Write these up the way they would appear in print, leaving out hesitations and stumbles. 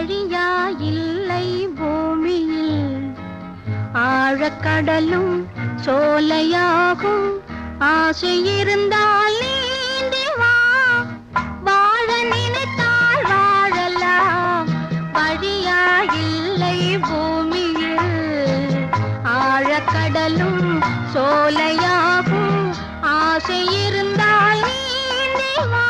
வழியா இல்லை பூமியில் ஆழக்கடலும் சோலையாகும் ஆசை இருந்தால் நீந்தி வா வாழ நினைத்தால் வாழலாம் வழியா இல்லை பூமியில் ஆழக்கடலும் சோலையாகும் ஆசை இருந்தால் நீந்தி வா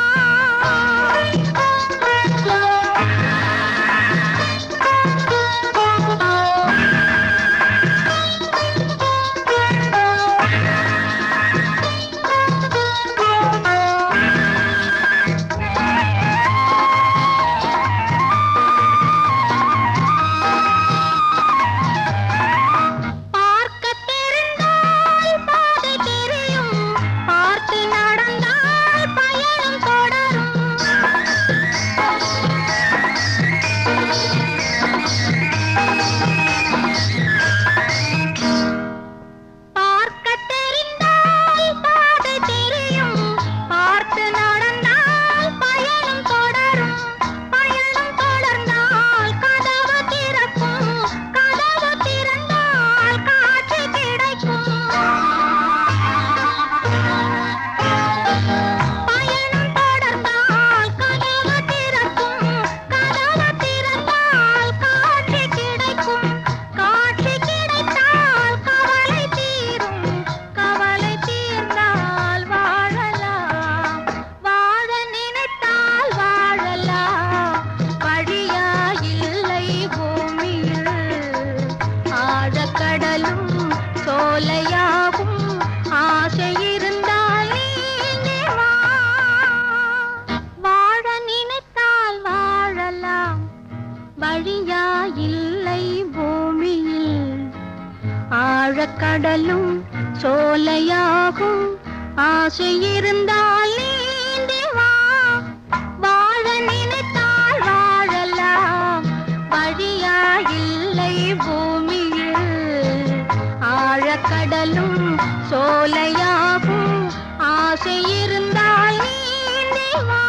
கடலும் சோலையாகும் ஆசை இருந்தால் நீந்தி வா வாழ நினைத்தால் வாழலாம் வழியா இல்லை பூமியில் ஆழக்கடலும் சோலையாகும் ஆசை இருந்தால் நீந்தி வா வாழ நினைத்தால் வாழலாம் வழியா இல்லை பூமியில் ஆழக்கடலும் சோலையாகும் ஆசை இருந்தால் நீந்தி வா